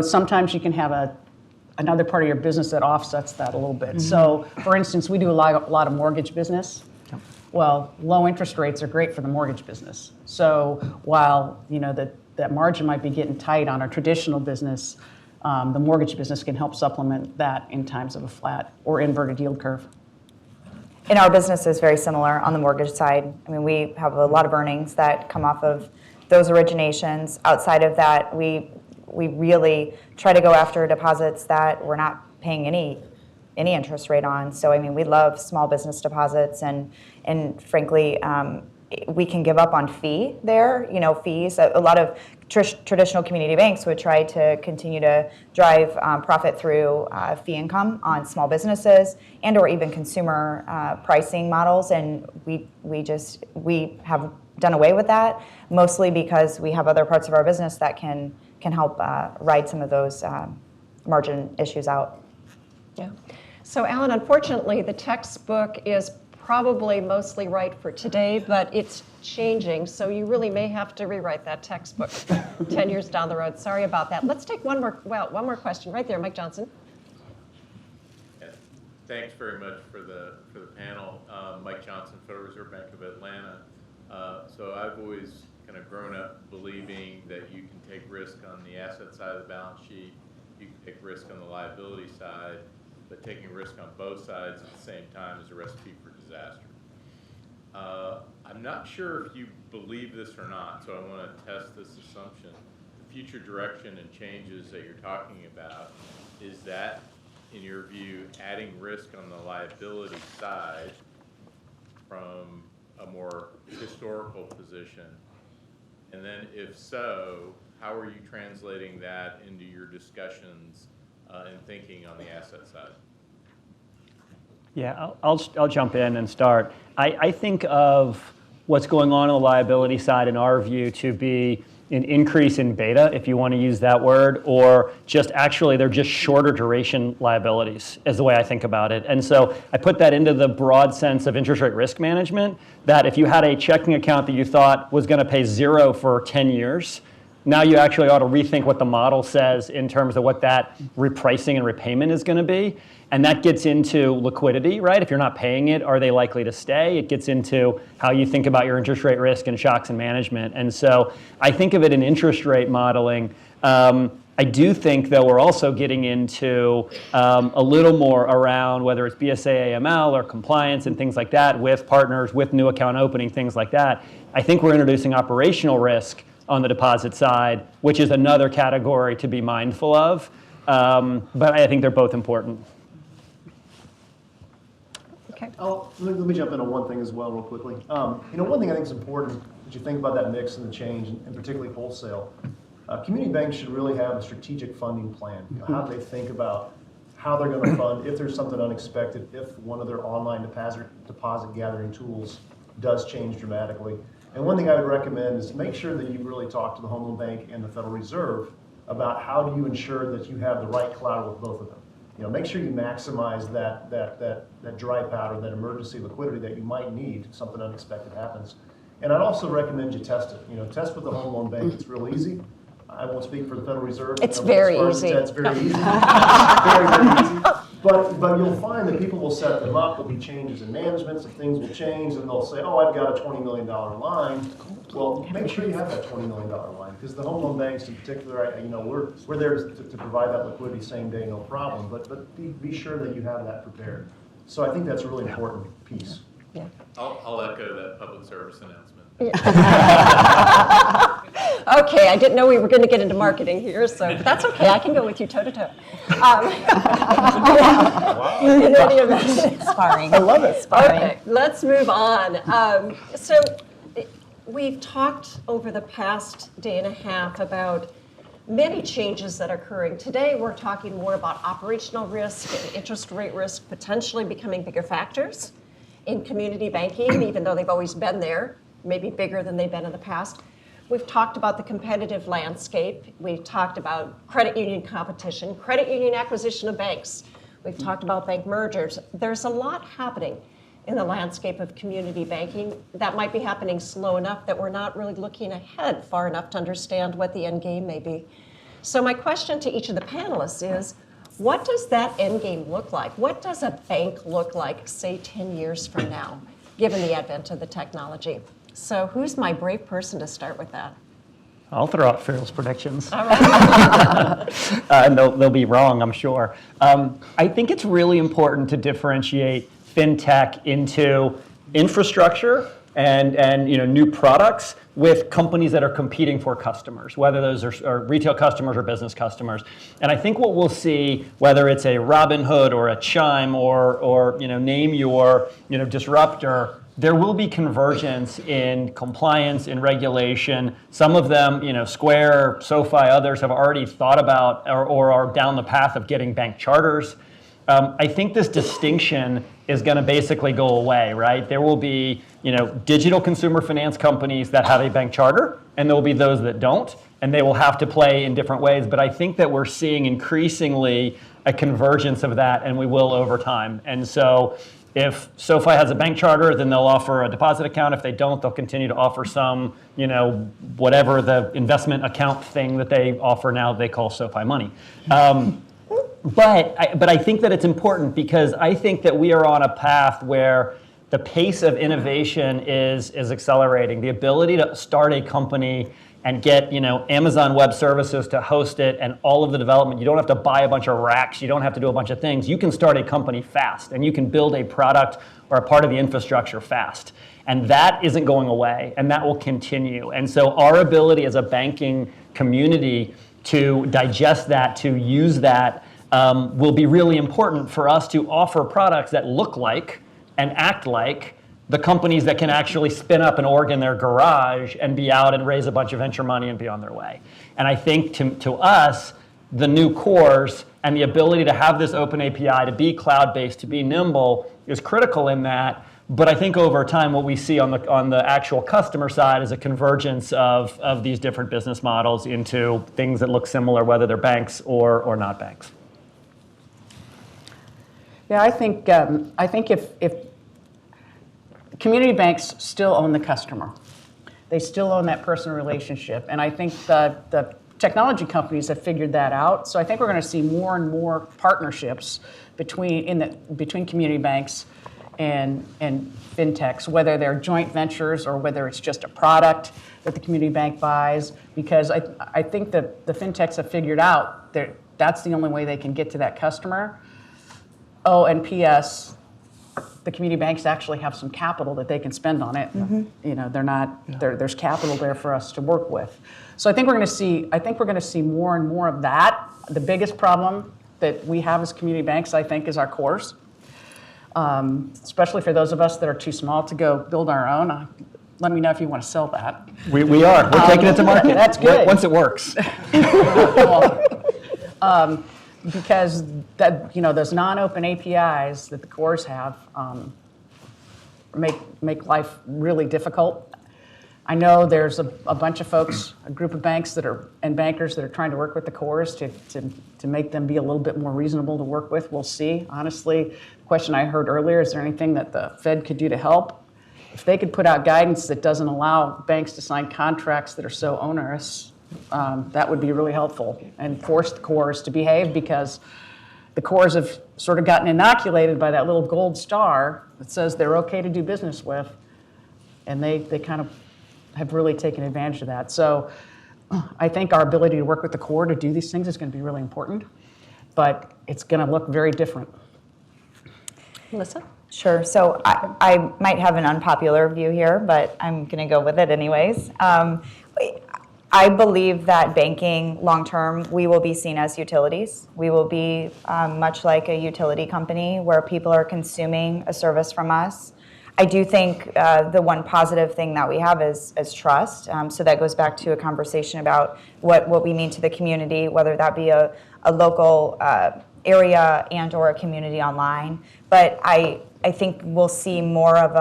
Sometimes you can have another part of your business that offsets that a little bit. So, for instance, we do a lot of mortgage business. Well, low interest rates are great for the mortgage business. So while that margin might be getting tight on our traditional business, the mortgage business can help supplement that in times of a flat or inverted yield curve. And our business is very similar on the mortgage side. I mean, we have a lot of earnings that come off of those originations. Outside of that, we really try to go after deposits that we're not paying any interest rate on. So, I mean, we love small business deposits, and frankly, we can give up on fee there, fees. A lot of traditional community banks would try to continue to drive profit through fee income on small businesses and or even consumer pricing models, and we have done away with that, mostly because we have other parts of our business that can help ride some of those margin issues out. Yeah. So Alan, unfortunately, the textbook is probably mostly right for today, but it's changing, so you really may have to rewrite that textbook 10 years down the road. Sorry about that. Let's take one more question right there, Mike Johnson. Yeah. Thanks very much for the panel. Mike Johnson, Federal Reserve Bank of Atlanta. So I've always kind of grown up believing that you can take risk on the asset side of the balance sheet, you can take risk on the liability side, but taking risk on both sides at the same time is a recipe for disaster. I'm not sure if you believe this or not, so I want to test this assumption. The future direction and changes that you're talking about, is that, in your view, adding risk on the liability side from a more historical position? And then if so, how are you translating that into your discussions and thinking on the asset side? Yeah, I'll jump in and start. I think of what's going on the liability side, in our view, to be an increase in beta, if you want to use that word, or just actually they're just shorter duration liabilities, is the way I think about it. And so I put that into the broad sense of interest rate risk management, that if you had a checking account that you thought was going to pay 0 for 10 years, now you actually ought to rethink what the model says in terms of what that repricing and repayment is going to be. And that gets into liquidity, right? If you're not paying it, are they likely to stay? It gets into how you think about your interest rate risk and shocks and management. And so I think of it in interest rate modeling. I do think, though, we're also getting into a little more around whether it's BSA AML or compliance and things like that with partners, with new account opening, things like that. I think we're introducing operational risk on the deposit side, which is another category to be mindful of. But I think they're both important. Okay. Let me jump in on one thing as well real quickly. One thing I think is important as you think about that mix and the change, and particularly wholesale. Community banks should really have a strategic funding plan. How do they think about how they're going to fund if there's something unexpected, if one of their online deposit gathering tools does change dramatically. And one thing I would recommend is make sure that you really talk to the Home Loan Bank and the Federal Reserve about how do you ensure that you have the right collateral with both of them. Make sure you maximize that dry powder, that emergency liquidity that you might need if something unexpected happens. And I'd also recommend you test it. Test with the Home Loan Bank. It's real easy. I won't speak for the Federal Reserve. It's very easy. It's very easy. Very, very easy. But you'll find that people will set them up. There'll be changes in management. Some things will change, and they'll say, "Oh, I've got a $20 million line." Well, make sure you have that $20 million line, because the home loan banks, in particular, we're there to provide that liquidity same day, no problem. But be sure that you have that prepared. So I think that's a really important piece. Yeah. I'll echo that public service announcement. Okay, I didn't know we were going to get into marketing here, so that's okay. I can go with you toe to toe. In any event. Sparring. I love it. Okay, let's move on. So we've talked over the past day and a half about many changes that are occurring. Today, we're talking more about operational risk and interest rate risk potentially becoming bigger factors in community banking, even though they've always been there, maybe bigger than they've been in the past. We've talked about the competitive landscape. We've talked about credit union competition, credit union acquisition of banks. We've talked about bank mergers. There's a lot happening in the landscape of community banking that might be happening slow enough that we're not really looking ahead far enough to understand what the end game may be. So my question to each of the panelists is, what does that end game look like? What does a bank look like, say, 10 years from now? given the advent of the technology. So who's my brave person to start with that? I'll throw out Farrell's predictions. And they'll be wrong, I'm sure. I think it's really important to differentiate fintech into infrastructure and new products with companies that are competing for customers, whether those are retail customers or business customers. And I think what we'll see, whether it's a Robinhood or a Chime or name your disruptor, there will be convergence in compliance, in regulation. Some of them, Square, SoFi, others have already thought about or are down the path of getting bank charters. I think this distinction is going to basically go away, right? There will be, digital consumer finance companies that have a bank charter, and there will be those that don't, and they will have to play in different ways. But I think that we're seeing increasingly a convergence of that, and we will over time. And so if SoFi has a bank charter, then they'll offer a deposit account. If they don't, they'll continue to offer some, whatever the investment account thing that they offer now they call SoFi Money. But I think that it's important because I think that we are on a path where the pace of innovation is accelerating. The ability to start a company and get Amazon Web Services to host it and all of the development. You don't have to buy a bunch of racks. You don't have to do a bunch of things. You can start a company fast, and you can build a product or a part of the infrastructure fast. And that isn't going away, and that will continue. And so our ability as a banking community to digest that, to use that, will be really important for us to offer products that look like and act like the companies that can actually spin up an org in their garage and be out and raise a bunch of venture money and be on their way. And I think to us, the new cores and the ability to have this open API, to be cloud-based, to be nimble is critical in that. But I think over time, what we see on the actual customer side is a convergence of these different business models into things that look similar, whether they're banks or not banks. Yeah, I think if community banks still own the customer, they still own that personal relationship, and I think the technology companies have figured that out. So I think we're going to see more and more partnerships between community banks and fintechs, whether they're joint ventures or whether it's just a product that the community bank buys. Because I think that the fintechs have figured out that that's the only way they can get to that customer. Oh, and P.S. the community banks actually have some capital that they can spend on it. Mm-hmm. There's capital there for us to work with. So I think we're going to see more and more of that. The biggest problem that we have as community banks, I think, is our cores. Especially for those of us that are too small to go build our own. Let me know if you want to sell that. We are. We're taking it to market. That's good. Once it works. Because those non-open APIs that the cores have make life really difficult. I know there's a bunch of folks, a group of banks and bankers that are trying to work with the cores to make them be a little bit more reasonable to work with. We'll see. Honestly, the question I heard earlier, is there anything that the Fed could do to help? If they could put out guidance that doesn't allow banks to sign contracts that are so onerous, that would be really helpful and force the cores to behave, because the cores have sort of gotten inoculated by that little gold star that says they're okay to do business with, and they kind of have really taken advantage of that. So I think our ability to work with the core to do these things is going to be really important, but it's going to look very different. Melissa? Sure. So I might have an unpopular view here, but I'm going to go with it anyways. I believe that banking, long-term, we will be seen as utilities. We will be much like a utility company where people are consuming a service from us. I do think the one positive thing that we have is trust. So that goes back to a conversation about what we mean to the community, whether that be a local area and or a community online. But I think we'll see more of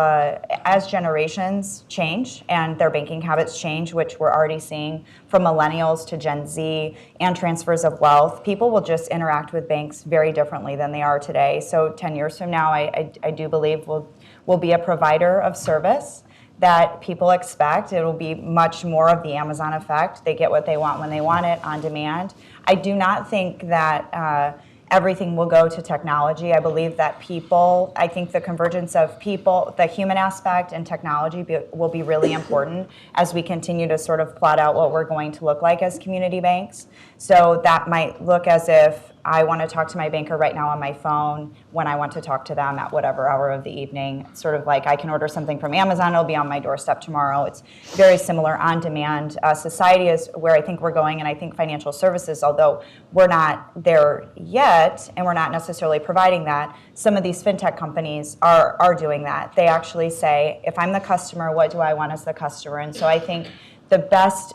as generations change and their banking habits change, which we're already seeing from millennials to Gen Z and transfers of wealth, people will just interact with banks very differently than they are today. So 10 years from now, I do believe we'll be a provider of service that people expect. It will be much more of the Amazon effect. They get what they want when they want it, on demand. I do not think that everything will go to technology. I believe that people, I think the convergence of people, the human aspect and technology will be really important as we continue to sort of plot out what we're going to look like as community banks. So that might look as if I want to talk to my banker right now on my phone when I want to talk to them at whatever hour of the evening. Sort of like I can order something from Amazon, it'll be on my doorstep tomorrow. It's very similar on demand. Society is where I think we're going, and I think financial services, although we're not there yet and we're not necessarily providing that, some of these fintech companies are doing that. They actually say, if I'm the customer, what do I want as the customer? And so I think the best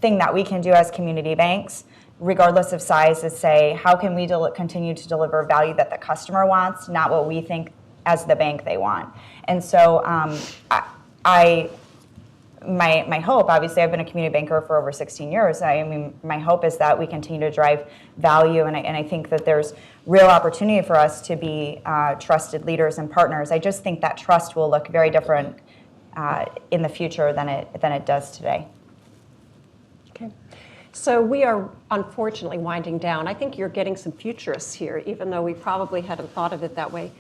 thing that we can do as community banks, regardless of size, is say, how can we continue to deliver value that the customer wants, not what we think as the bank they want. And so my hope, obviously I've been a community banker for over 16 years, I mean, my hope is that we continue to drive value, and I think that there's real opportunity for us to be trusted leaders and partners. I just think that trust will look very different in the future than it does today. Okay. So we are unfortunately winding down. I think you're getting some futurists here, even though we probably hadn't thought of it that way.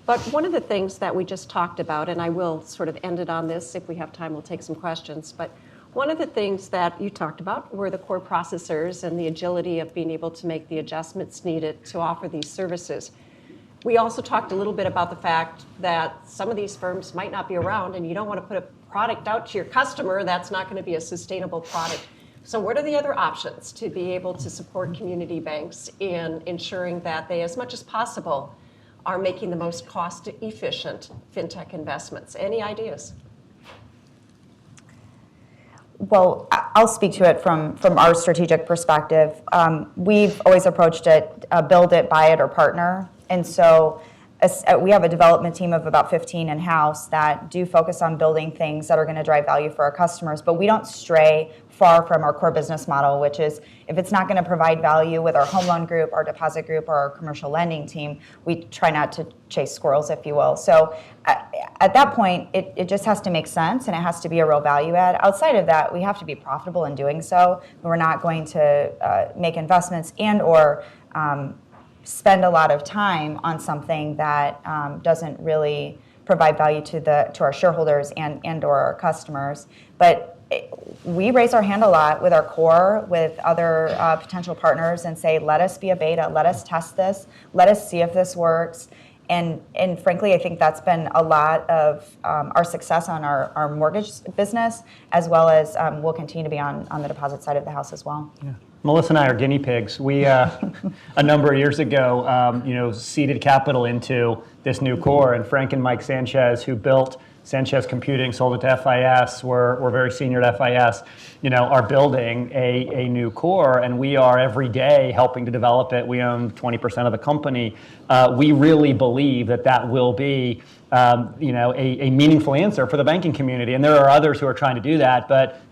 But one of the things that we just talked about, and I will sort of end it on this, if we have time, we'll take some questions, but one of the things that you talked about were the core processors and the agility of being able to make the adjustments needed to offer these services. We also talked a little bit about the fact that some of these firms might not be around, and you don't want to put a product out to your customer that's not going to be a sustainable product. So what are the other options to be able to support community banks in ensuring that they, as much as possible, are making the most cost-efficient fintech investments? Any ideas? Well, I'll speak to it from our strategic perspective. We've always approached it, build it, buy it, or partner. And so we have a development team of about 15 in-house that do focus on building things that are going to drive value for our customers, but we don't stray far from our core business model, which is if it's not going to provide value with our home loan group, our deposit group, or our commercial lending team, we try not to chase squirrels, if you will. So at that point, it just has to make sense, and it has to be a real value add. Outside of that, we have to be profitable in doing so. We're not going to make investments and or spend a lot of time on something that doesn't really provide value to our shareholders and or our customers. But we raise our hand a lot with our core, with other potential partners, and say, let us be a beta, let us test this, let us see if this works. And frankly, I think that's been a lot of our success on our mortgage business, as well as we'll continue to be on the deposit side of the house as well. Yeah. Melissa and I are guinea pigs. We, a number of years ago, seeded capital into this new core, and Frank and Mike Sanchez, who built Sanchez Computing, sold it to FIS, we're very senior at FIS, are building a new core, and we are every day helping to develop it. We own 20% of the company. We really believe that will be a meaningful answer for the banking community, and there are others who are trying to do that, but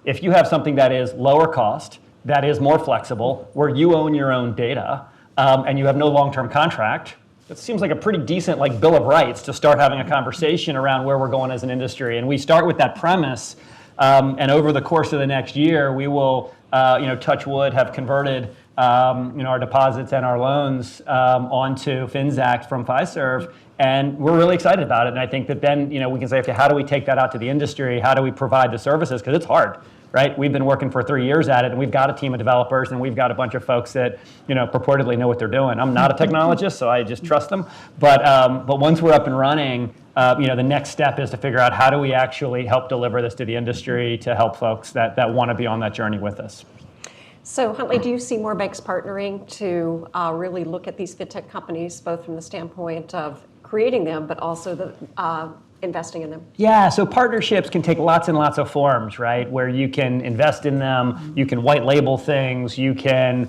if you have something that is lower cost, that is more flexible, where you own your own data, and you have no long-term contract, it seems like a pretty decent bill of rights to start having a conversation around where we're going as an industry. And we start with that premise, and over the course of the next year, we will, touch wood, have converted our deposits and our loans onto Finxact from Fiserv, and we're really excited about it. And I think that then we can say, okay, how do we take that out to the industry? How do we provide the services? Because it's hard. Right? We've been working for 3 years at it, and we've got a team of developers, and we've got a bunch of folks that, purportedly know what they're doing. I'm not a technologist, so I just trust them. But once we're up and running, the next step is to figure out how do we actually help deliver this to the industry to help folks that want to be on that journey with us. So Huntley, do you see more banks partnering to really look at these fintech companies, both from the standpoint of creating them, but also the investing in them? Yeah, so partnerships can take lots and lots of forms, right? Where you can invest in them, you can white label things, you can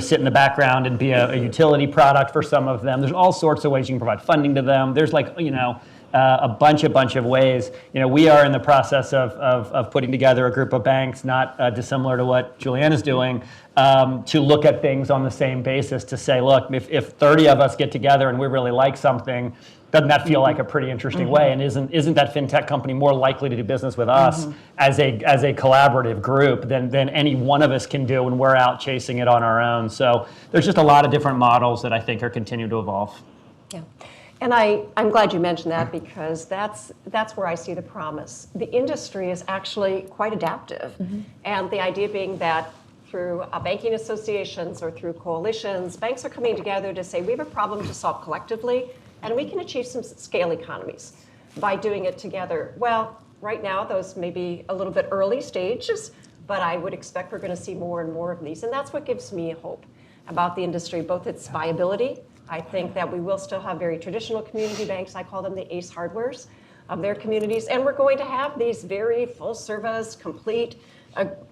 sit in the background and be a utility product for some of them. There's all sorts of ways you can provide funding to them. There's a bunch of ways. We are in the process of putting together a group of banks, not dissimilar to what Juliana's doing, to look at things on the same basis, to say, look, if 30 of us get together and we really like something, Doesn't that feel like a pretty interesting way? And isn't that fintech company more likely to do business with us as a collaborative group than any one of us can do when we're out chasing it on our own? So there's just a lot of different models that I think are continuing to evolve. Yeah. And I'm glad you mentioned that, because that's where I see the promise. The industry is actually quite adaptive. And the idea being that through banking associations or through coalitions, banks are coming together to say, we have a problem to solve collectively, and we can achieve some scale economies by doing it together. Well, right now, those may be a little bit early stages, but I would expect we're going to see more and more of these. And that's what gives me hope about the industry, both its viability. I think that we will still have very traditional community banks. I call them the Ace Hardwares of their communities. And we're going to have these very full service, complete,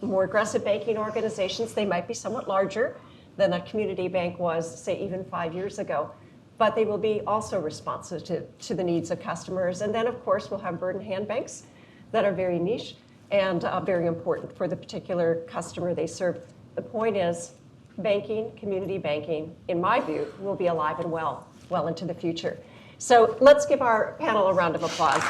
more aggressive banking organizations. They might be somewhat larger than a community bank was, say, even 5 years ago. But they will be also responsive to the needs of customers. And then, of course, we'll have bird and hand banks that are very niche and very important for the particular customer they serve. The point is, banking, community banking, in my view, will be alive and well into the future. So let's give our panel a round of applause.